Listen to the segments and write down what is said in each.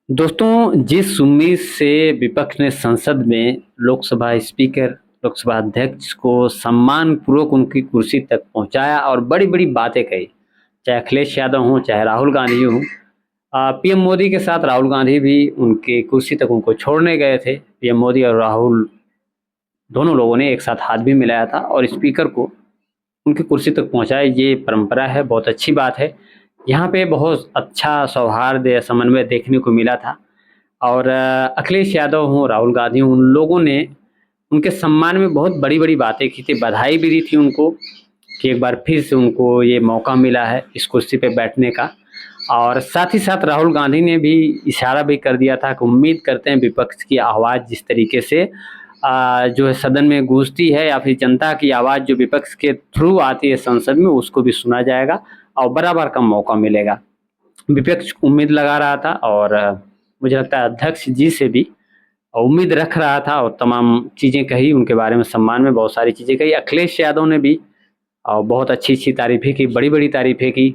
दोस्तों, जिस उम्मीद से विपक्ष ने संसद में लोकसभा स्पीकर, लोकसभा अध्यक्ष को सम्मानपूर्वक उनकी कुर्सी तक पहुँचाया और बड़ी-बड़ी बातें कही, चाहे अखिलेश यादव हों, चाहे राहुल गांधी हों। पीएम मोदी के साथ राहुल गांधी भी उनकी कुर्सी तक उनको छोड़ने गए थे। पीएम मोदी और राहुल दोनों लोगों ने एक साथ हाथ भी मिलाया था और स्पीकर को उनकी कुर्सी तक पहुँचाया। ये परंपरा है, बहुत अच्छी बात है। यहाँ पे बहुत अच्छा सौहार्द या समन्वय देखने को मिला था। और अखिलेश यादव हों, राहुल गांधी हों, उन लोगों ने उनके सम्मान में बहुत बड़ी-बड़ी बातें की थी, बधाई भी दी थी उनको कि एक बार फिर से उनको ये मौका मिला है इस कुर्सी पे बैठने का। और साथ ही साथ राहुल गांधी ने भी इशारा भी कर दिया था कि उम्मीद करते हैं विपक्ष की आवाज़ जिस तरीके से जो है सदन में गूंजती है या फिर जनता की आवाज़ जो विपक्ष के थ्रू आती है संसद में, उसको भी सुना जाएगा और बराबर का मौका मिलेगा। विपक्ष उम्मीद लगा रहा था और मुझे लगता है अध्यक्ष जी से भी उम्मीद रख रहा था और तमाम चीज़ें कही उनके बारे में, सम्मान में बहुत सारी चीज़ें कही। अखिलेश यादव ने भी बहुत अच्छी-अच्छी तारीफ़ें की, बड़ी-बड़ी तारीफ़ें की,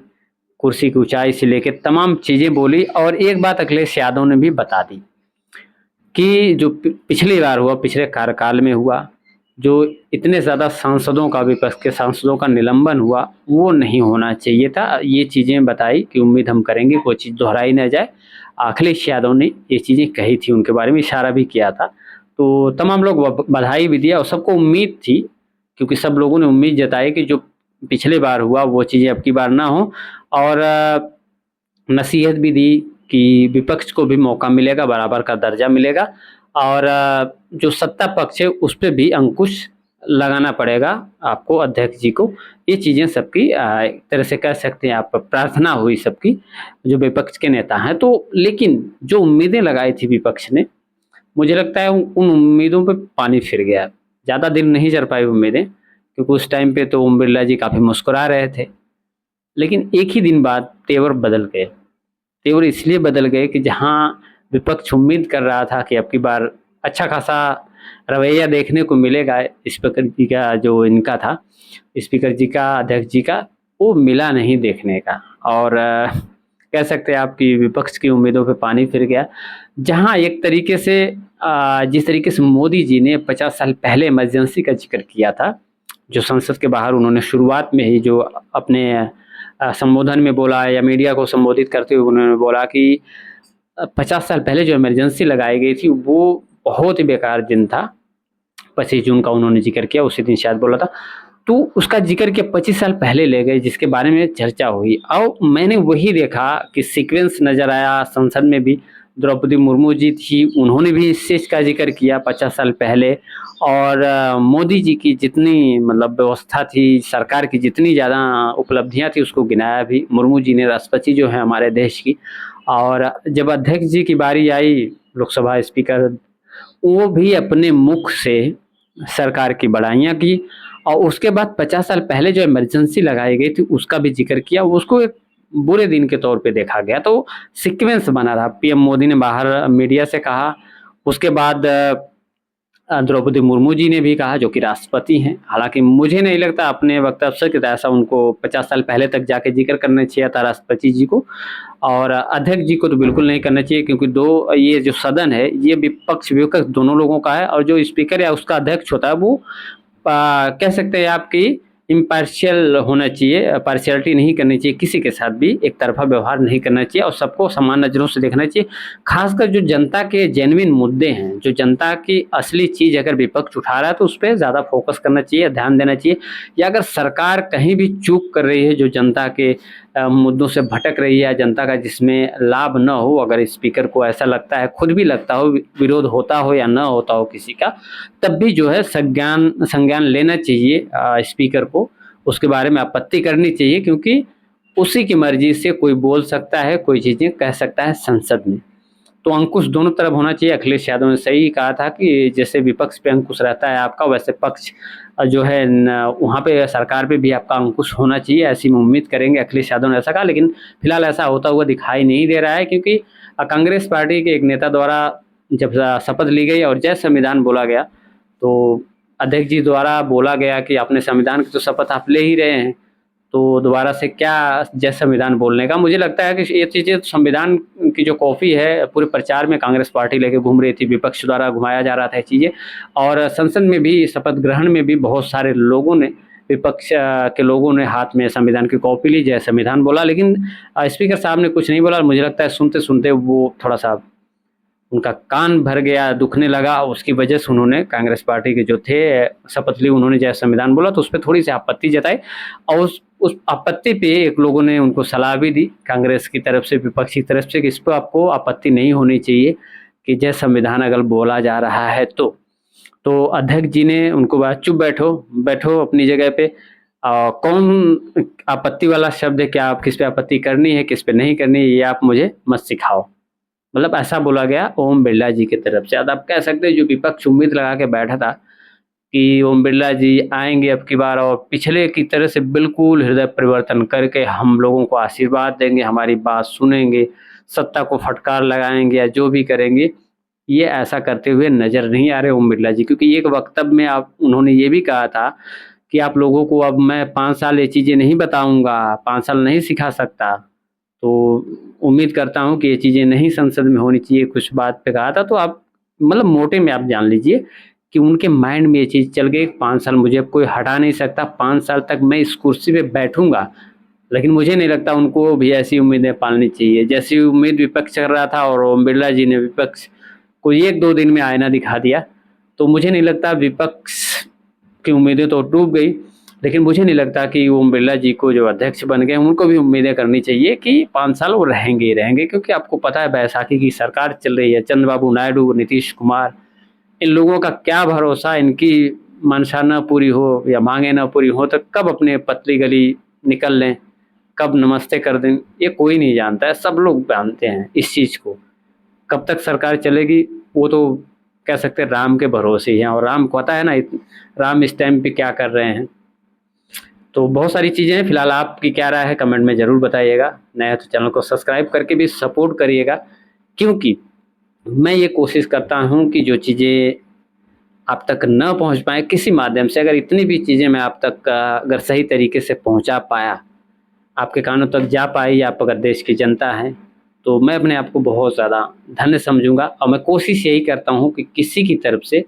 कुर्सी की ऊँचाई से लेके तमाम चीज़ें बोली। और एक बात अखिलेश यादव ने भी बता दी कि जो पिछली बार हुआ, पिछले कार्यकाल में हुआ, जो इतने ज़्यादा सांसदों का, विपक्ष के सांसदों का निलंबन हुआ, वो नहीं होना चाहिए था। ये चीज़ें बताई कि उम्मीद हम करेंगे कोई चीज़ दोहराई ना जाए। अखिलेश यादव ने ये चीज़ें कही थी, उनके बारे में इशारा भी किया था। तो तमाम लोग बधाई भी दिया और सबको उम्मीद थी, क्योंकि सब लोगों ने उम्मीद जताई कि जो पिछली बार हुआ वो चीज़ें अब की बार ना हो। और नसीहत भी दी कि विपक्ष को भी मौका मिलेगा, बराबर का दर्जा मिलेगा और जो सत्ता पक्ष है उस पे भी अंकुश लगाना पड़ेगा आपको, अध्यक्ष जी को। ये चीज़ें सबकी एक तरह से कह सकते हैं आप, प्रार्थना हुई सबकी, जो विपक्ष के नेता हैं। तो लेकिन जो उम्मीदें लगाई थी विपक्ष ने, मुझे लगता है उन उम्मीदों पे पानी फिर गया। ज़्यादा दिन नहीं चल पाई उम्मीदें, क्योंकि उस टाइम पे तो ओम बिरला जी काफ़ी मुस्कुरा रहे थे। लेकिन एक ही दिन बाद तेवर बदल गए। तेवर इसलिए बदल गए कि जहाँ विपक्ष उम्मीद कर रहा था कि अब की बार अच्छा खासा रवैया देखने को मिलेगा स्पीकर जी का, जो इनका था, स्पीकर जी का, अध्यक्ष जी का, वो मिला नहीं देखने का। और कह सकते हैं आप कि विपक्ष की उम्मीदों पे पानी फिर गया। जहाँ एक तरीके से जिस तरीके से मोदी जी ने 50 साल पहले इमरजेंसी का ज़िक्र किया था, जो संसद के बाहर उन्होंने शुरुआत में ही जो अपने संबोधन में बोला या मीडिया को संबोधित करते हुए उन्होंने बोला कि 50 साल पहले जो इमरजेंसी लगाई गई थी वो बहुत ही बेकार दिन था। 25 जून का उन्होंने ज़िक्र किया, उसी दिन शायद बोला था। तो उसका ज़िक्र किया 25 साल पहले ले गए, जिसके बारे में चर्चा हुई और मैंने वही देखा कि सीक्वेंस नज़र आया संसद में भी। द्रौपदी मुर्मू जी थी, उन्होंने भी इस चीज़ का ज़िक्र किया 50 साल पहले। और मोदी जी की जितनी मतलब व्यवस्था थी, सरकार की जितनी ज़्यादा उपलब्धियाँ थी उसको गिनाया भी। मुर्मू जी ने, राष्ट्रपति जो हैं हमारे देश की। और जब अध्यक्ष जी की बारी आई, लोकसभा स्पीकर, वो भी अपने मुख से सरकार की बड़ाइयाँ की और उसके बाद 50 साल पहले जो इमरजेंसी लगाई गई थी उसका भी ज़िक्र किया। उसको एक बुरे दिन के तौर पे देखा गया। तो सीक्वेंस बना रहा। पीएम मोदी ने बाहर मीडिया से कहा, उसके बाद द्रौपदी मुर्मू जी ने भी कहा, जो कि राष्ट्रपति हैं। हालाँकि मुझे नहीं लगता अपने वक्तव्य से कि ऐसा उनको 50 साल पहले तक जाके ज़िक्र करना चाहिए था राष्ट्रपति जी को। और अध्यक्ष जी को तो बिल्कुल नहीं करना चाहिए, क्योंकि दो ये जो सदन है ये विपक्ष दोनों लोगों का है और जो स्पीकर या उसका अध्यक्ष होता है वो कह सकते हैं आप कि इम्पार्शियल होना चाहिए, पार्शियलिटी नहीं करनी चाहिए किसी के साथ भी, एक तरफ़ा व्यवहार नहीं करना चाहिए और सबको समान नज़रों से देखना चाहिए। ख़ासकर जो जनता के जेन्युइन मुद्दे हैं, जो जनता की असली चीज़ अगर विपक्ष उठा रहा है तो उस पे ज़्यादा फ़ोकस करना चाहिए, ध्यान देना चाहिए। या अगर सरकार कहीं भी चूक कर रही है, जो जनता के मुद्दों से भटक रही है, जनता का जिसमें लाभ ना हो, अगर स्पीकर को ऐसा लगता है, खुद भी लगता हो, विरोध होता हो या ना होता हो किसी का, तब भी जो है संज्ञान लेना चाहिए स्पीकर को, उसके बारे में आपत्ति करनी चाहिए, क्योंकि उसी की मर्जी से कोई बोल सकता है, कोई चीज़ें कह सकता है संसद में। तो अंकुश दोनों तरफ होना चाहिए। अखिलेश यादव ने सही कहा था कि जैसे विपक्ष पे अंकुश रहता है आपका, वैसे पक्ष जो है न, वहाँ पे सरकार पे भी आपका अंकुश होना चाहिए, ऐसी हम उम्मीद करेंगे। अखिलेश यादव ने ऐसा कहा, लेकिन फिलहाल ऐसा होता हुआ दिखाई नहीं दे रहा है, क्योंकि कांग्रेस पार्टी के एक नेता द्वारा जब शपथ ली गई और जय संविधान बोला गया, तो अध्यक्ष जी द्वारा बोला गया कि अपने संविधान की तो शपथ आप ले ही रहे हैं, तो दोबारा से क्या जय संविधान बोलने का। मुझे लगता है कि ये चीज़ें संविधान की जो कॉपी है पूरे प्रचार में कांग्रेस पार्टी लेके घूम रही थी, विपक्ष द्वारा घुमाया जा रहा था ये चीज़ें। और संसद में भी शपथ ग्रहण में भी बहुत सारे लोगों ने, विपक्ष के लोगों ने हाथ में संविधान की कॉपी ली, जय संविधान बोला, लेकिन स्पीकर साहब ने कुछ नहीं बोला। और मुझे लगता है सुनते सुनते वो थोड़ा सा उनका कान भर गया, दुखने लगा, उसकी वजह से उन्होंने, कांग्रेस पार्टी के जो थे, शपथ ली, उन्होंने जय संविधान बोला। तो उस पर थोड़ी सी आपत्ति जताई और उस आपत्ति पे एक लोगों ने उनको सलाह भी दी कांग्रेस की तरफ से, विपक्ष की तरफ से, कि इस पर आपको आपत्ति नहीं होनी चाहिए कि जय संविधान अगर बोला जा रहा है तो अध्यक्ष जी ने उनको कहा चुप बैठो, बैठो अपनी जगह पे। कौन आपत्ति वाला शब्द है, क्या आप किस पे आपत्ति करनी है, किस पे नहीं करनी है, ये आप मुझे मत सिखाओ। मतलब ऐसा बोला गया ओम बिरला जी की तरफ से। अब आप कह सकते हैं जो विपक्ष उम्मीद लगा के बैठा था कि ओम बिरला जी आएंगे अब की बार और पिछले की तरह से बिल्कुल हृदय परिवर्तन करके हम लोगों को आशीर्वाद देंगे, हमारी बात सुनेंगे, सत्ता को फटकार लगाएंगे या जो भी करेंगे, ये ऐसा करते हुए नजर नहीं आ रहे ओम बिरला जी। क्योंकि एक वक्तव्य में आप उन्होंने ये भी कहा था कि आप लोगों को अब मैं 5 साल ये चीज़ें नहीं बताऊंगा, 5 साल नहीं सिखा सकता। तो उम्मीद करता हूँ कि ये चीज़ें नहीं संसद में होनी चाहिए, कुछ बात पे कहा था। तो आप मतलब मोटे में आप जान लीजिए कि उनके माइंड में ये चीज़ चल गई, 5 साल मुझे अब कोई हटा नहीं सकता, 5 साल तक मैं इस कुर्सी पे बैठूंगा। लेकिन मुझे नहीं लगता उनको भी ऐसी उम्मीदें पालनी चाहिए जैसी उम्मीद विपक्ष कर रहा था। और ओम बिरला जी ने विपक्ष को 1-2 दिन में आईना दिखा दिया। तो मुझे नहीं लगता, विपक्ष की उम्मीदें तो डूब गई, लेकिन मुझे नहीं लगता कि ओम बिरला जी को जो अध्यक्ष बन गए उनको भी उम्मीदें करनी चाहिए कि 5 साल वो रहेंगे ही रहेंगे। क्योंकि आपको पता है बैसाखी की सरकार चल रही है, चंद्रबाबू नायडू, नीतीश कुमार, इन लोगों का क्या भरोसा, इनकी मंशा न पूरी हो या मांगे न पूरी हो तो कब अपने पतली गली निकल लें, कब नमस्ते कर दें, ये कोई नहीं जानता है। सब लोग जानते हैं इस चीज़ को। कब तक सरकार चलेगी वो तो कह सकते हैं राम के भरोसे ही हैं। और राम को पता है ना राम इस टाइम पे क्या कर रहे हैं। तो बहुत सारी चीज़ें हैं। फिलहाल आपकी क्या राय है कमेंट में ज़रूर बताइएगा। नया तो चैनल को सब्सक्राइब करके भी सपोर्ट करिएगा, क्योंकि मैं ये कोशिश करता हूँ कि जो चीज़ें आप तक न पहुँच पाए किसी माध्यम से, अगर इतनी भी चीज़ें मैं आप तक अगर सही तरीके से पहुँचा पाया, आपके कानों तक जा पाई, आप अगर देश की जनता हैं, तो मैं अपने आप को बहुत ज़्यादा धन्य समझूंगा। और मैं कोशिश यही करता हूँ कि किसी की तरफ से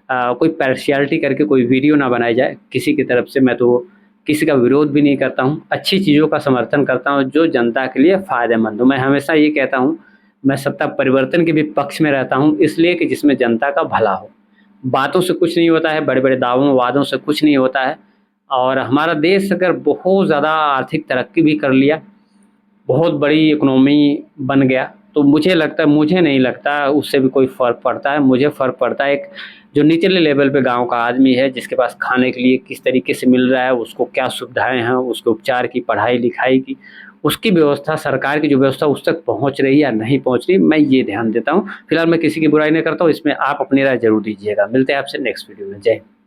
कोई पार्शियलिटी करके कोई वीडियो ना बनाई जाए किसी की तरफ से। मैं तो किसी का विरोध भी नहीं करता हूँ, अच्छी चीज़ों का समर्थन करता हूँ जो जनता के लिए फ़ायदेमंद हो। मैं हमेशा ये कहता हूँ, मैं सत्ता परिवर्तन के भी पक्ष में रहता हूँ, इसलिए कि जिसमें जनता का भला हो। बातों से कुछ नहीं होता है, बड़े बड़े दावों वादों से कुछ नहीं होता है। और हमारा देश अगर बहुत ज़्यादा आर्थिक तरक्की भी कर लिया, बहुत बड़ी इकोनॉमी बन गया, तो मुझे नहीं लगता उससे भी कोई फ़र्क पड़ता है। मुझे फ़र्क पड़ता है एक जो निचले लेवल पे गाँव का आदमी है, जिसके पास खाने के लिए किस तरीके से मिल रहा है, उसको क्या सुविधाएँ हैं, उसके उपचार की, पढ़ाई-लिखाई की, उसकी व्यवस्था, सरकार की जो व्यवस्था उस तक पहुँच रही है या नहीं पहुँच रही, मैं ये ध्यान देता हूँ। फिलहाल मैं किसी की बुराई नहीं करता हूँ, इसमें आप अपनी राय ज़रूर दीजिएगा। मिलते हैं आपसे नेक्स्ट वीडियो में। जय हिंद।